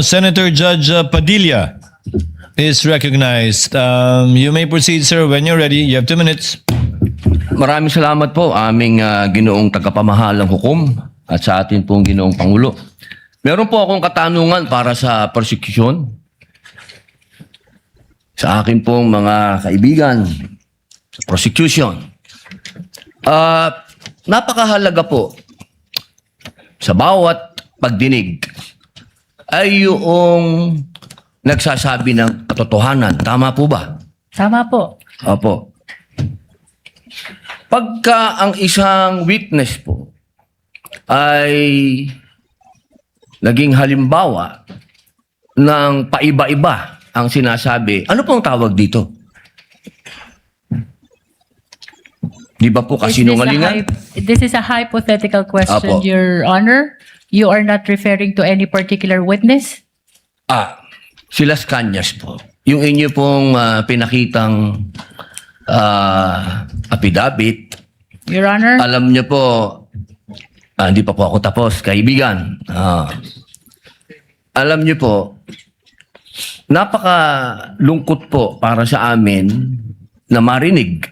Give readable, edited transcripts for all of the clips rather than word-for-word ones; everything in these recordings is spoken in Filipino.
Senator Judge Padilla is recognized. You may proceed, sir, when you're ready. You have 2 minutes. Maraming salamat po aming ginoong tagapamahalang hukom at sa atin pong ginoong Pangulo. Meron po akong katanungan para sa prosecution. Sa akin pong mga kaibigan sa prosecution. Napakahalaga po sa bawat pagdinig ay yung nagsasabi ng katotohanan. Tama po ba? Tama po. Opo. Pagka ang isang witness po ay naging halimbawa ng paiba-iba ang sinasabi, ano pong tawag dito? Di ba po kasinungalingan? This is a hypothetical question, Apo. Your Honor. You are not referring to any particular witness? Si Las Cañas po. Yung inyo pong pinakitang affidavit, Your Honor? alam niyo po, hindi pa po ako tapos, kaibigan. Alam niyo po, napakalungkot po para sa amin na marinig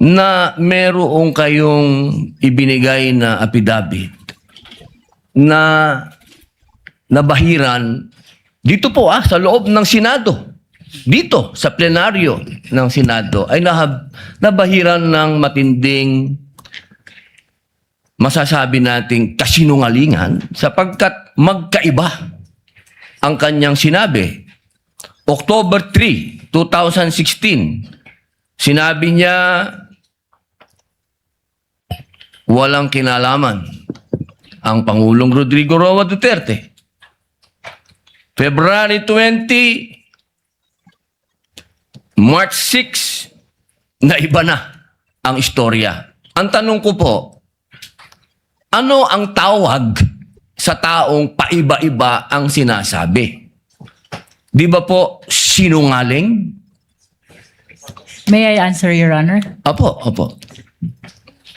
na merong kayong ibinigay na affidavit na nabahiran dito po sa loob ng Senado. Dito sa plenaryo ng Senado ay nabahiran ng matinding masasabi nating kasinungalingan sapagkat magkaiba ang kanyang sinabi. October 3, 2016, sinabi niya walang kinalaman ang Pangulong Rodrigo Roa Duterte. February 20, March 6, na iba na ang istorya. Ang tanong ko po, ano ang tawag sa taong paiba-iba ang sinasabi? Di ba po sinungaling? May I answer, Your Honor? Opo, opo.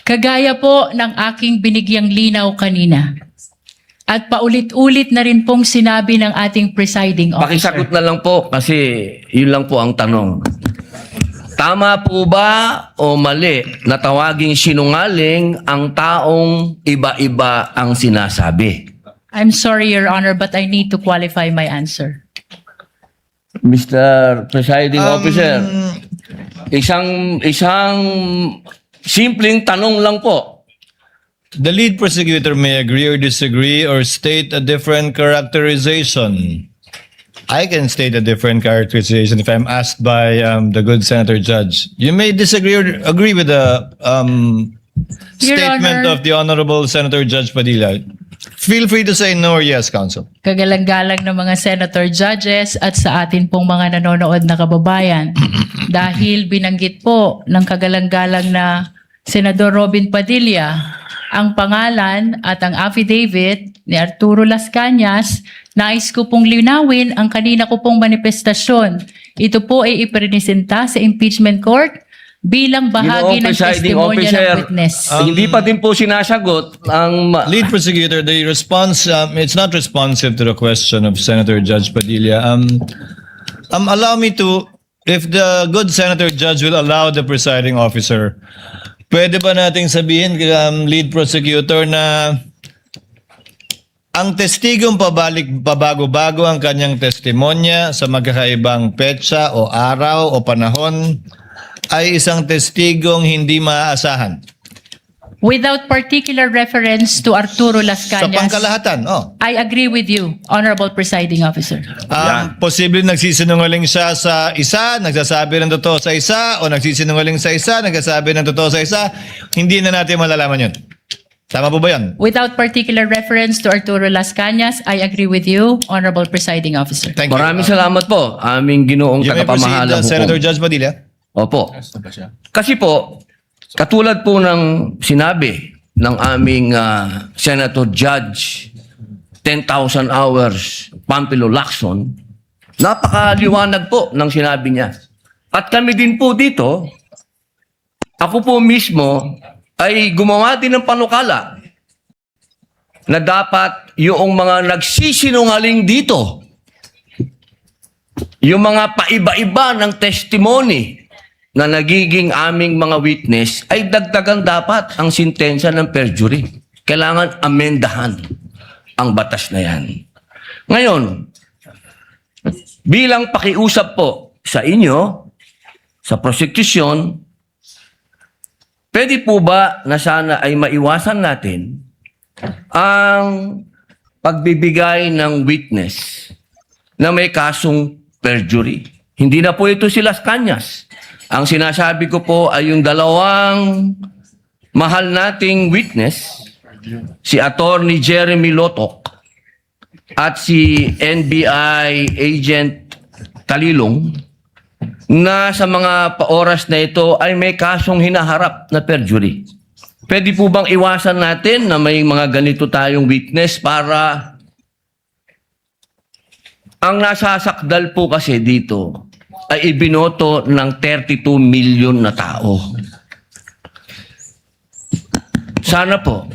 Kagaya po ng aking binigyang linaw kanina. At paulit-ulit na rin pong sinabi ng ating presiding officer. Pakisagot na lang po kasi yun lang po ang tanong. Tama po ba o mali na tawaging sinungaling ang taong iba-iba ang sinasabi? I'm sorry, Your Honor, but I need to qualify my answer. Mr. Presiding Officer, isang simpleng tanong lang po. The lead prosecutor may agree or disagree or state a different characterization. I can state a different characterization if I'm asked by the good Senator Judge. You may disagree or agree with the Your statement Honor. of the Honorable Senator Judge Padilla. Feel free to say no or yes, Counsel. Kagalang-galang ng mga senator judges at sa atin pong mga nanonood na kababayan. Dahil binanggit po ng kagalang-galang na Senador Robin Padilla ang pangalan at ang affidavit ni Arturo Las Cañas, nais ko pong linawin ang kanina ko pong manifestasyon. Ito po ay ipresenta sa impeachment court bilang bahagi ng testimonya ng witness. Hindi pa din po sinasagot ang Lead prosecutor, the response, it's not responsive to the question of Senator Judge Padilla. Allow me to, if the good Senator Judge will allow the presiding officer, pwede ba nating sabihin, lead prosecutor, na ang testigong pabago-bago ang kanyang testimonya sa magkakaibang petsa o araw o panahon ay isang testigong hindi maaasahan? Without particular reference to Arturo Las Sa Cañas, pangkalahatan, I agree with you, Honorable Presiding Officer. Posible nagsisinungaling siya sa isa, nagsasabi ng totoo sa isa, o nagsisinungaling sa isa, nagsasabi ng totoo sa isa, hindi na natin malalaman yun. Tama po ba yan? Without particular reference to Arturo Las Cañas, I agree with you, Honorable Presiding Officer. Thank you. Maraming salamat po, aming ginoong You may proceed, tagapamahalang Senator hukom. Judge Padilla. Opo. Kasi po, katulad po ng sinabi ng aming Senator Judge 10,000 hours Pampilo Lacson, napakaliwanag po ng sinabi niya. At kami din po dito, ako po mismo ay gumawa din ng panukala na dapat yung mga nagsisinungaling dito, yung mga paiba-iba ng testimony na nagiging aming mga witness, ay dagdagan dapat ang sintensya ng perjury. Kailangan amendahan ang batas na yan. Ngayon, bilang pakiusap po sa inyo, sa prosecution, pwede po ba na sana ay maiwasan natin ang pagbibigay ng witness na may kasong perjury? Hindi na po ito si Las Cañas. Ang sinasabi ko po ay yung dalawang mahal nating witness, si Attorney Jeremy Lotok at si NBI Agent Talilong, na sa mga oras na ito ay may kasong hinaharap na perjury. Pwede po bang iwasan natin na may mga ganito tayong witness para ang nasasakdal po kasi dito ay ibinoto ng 32 million na tao. Sana po,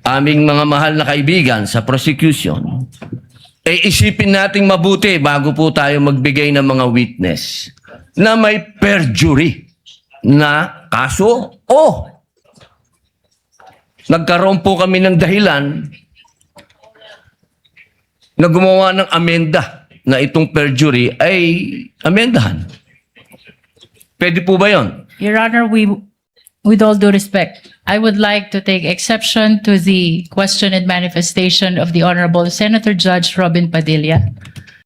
aming mga mahal na kaibigan sa prosecution, ay isipin nating mabuti bago po tayo magbigay ng mga witness na may perjury na kaso o nagkaroon po kami ng dahilan na gumawa ng amenda na itong perjury ay amendahan. Pwede po ba yun? Your Honor, with all due respect, I would like to take exception to the question and manifestation of the Honorable Senator Judge Robin Padilla.